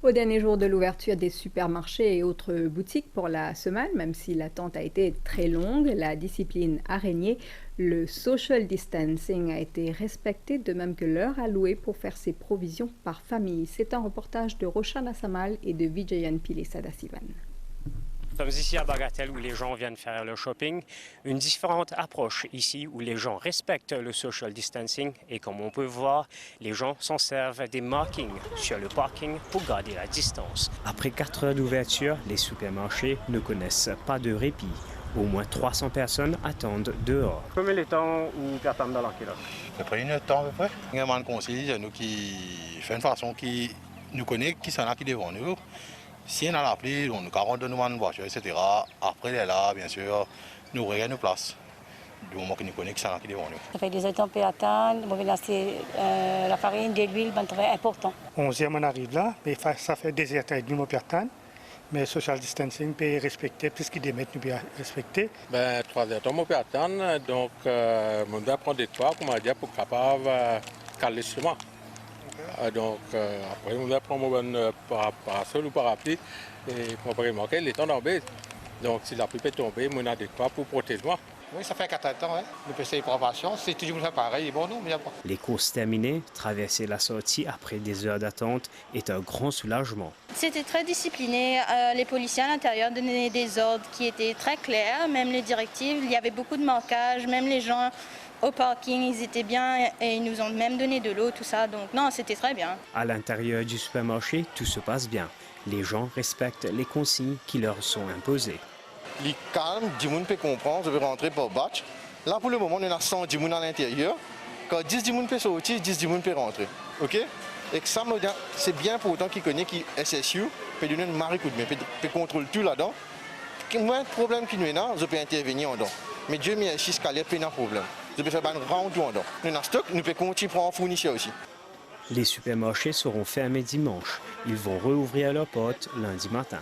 Au dernier jour de l'ouverture des supermarchés et autres boutiques pour la semaine, même si l'attente a été très longue, la discipline a régné. Le social distancing a été respecté, de même que l'heure allouée pour faire ses provisions par famille. C'est un reportage de Roshana Samal et de Vijayan Pilisada-Sivan. Nous sommes ici à Bagatelle où les gens viennent faire le shopping. Une différente approche ici où les gens respectent le social distancing et comme on peut voir, les gens s'en servent des markings sur le parking pour garder la distance. Après 4 heures d'ouverture, les supermarchés ne connaissent pas de répit. Au moins 300 personnes attendent dehors. Combien de temps où tu attends dans l'enquête? À peu près une heure de temps à peu près. Il y a un conseil nous qui fait une façon qui nous connaît, qui sont là, qui devant nous. Si on a l'appli, on nous caronne de nous une voiture, etc. Après, elle est là, bien sûr, nous regardons nos places. Du moment que nous connaissons qui sont là, qui devant nous. Ça fait des heures qu'on peut attendre. On va lancer la farine, de l'huile, un travail important. 11e, on arrive là, mais ça fait des heures que nous peut attendre. Mais social distancing peut respecter, puisqu'il démet, nous peut respecter. 3 heures, on peut attendre. Donc, on doit prendre des toits, comme on a dit, pour capable caler sur moi. Donc, après, on doit prendre un parasol ou parapluie et on peut remarquer les temps d'embête. Donc, si la pluie peut tomber, on a des toits pour protéger moi. Oui, ça fait 4 ans, hein. Nous faisons des préventions. C'est toujours pareil. Bon, non, mais pas. Les courses terminées, traverser la sortie après des heures d'attente est un grand soulagement. C'était très discipliné. Les policiers à l'intérieur donnaient des ordres qui étaient très clairs, même les directives. Il y avait beaucoup de manquages, même les gens au parking, ils étaient bien et ils nous ont même donné de l'eau, tout ça. Donc non, c'était très bien. À l'intérieur du supermarché, tout se passe bien. Les gens respectent les consignes qui leur sont imposées. Les calmes, 10 personnes peuvent comprendre, je vais rentrer par batch. Là, pour le moment, on a 110 personnes à l'intérieur. Quand 10 personnes peuvent sortir, 10 personnes peuvent rentrer. OK? Et que ça, c'est bien pour autant qu'ils connaissent qui SSU, peut donner une marée coup de main, peut contrôler tout là-dedans. Moi, un problème qui nous est là, je peux intervenir dedans. Mais Dieu merci, ce qu'il y a pas de problème. Je peux faire un round dedans. Nous avons stock, nous pouvons continuer à en fournir aussi. Les supermarchés seront fermés dimanche. Ils vont rouvrir leurs portes lundi matin.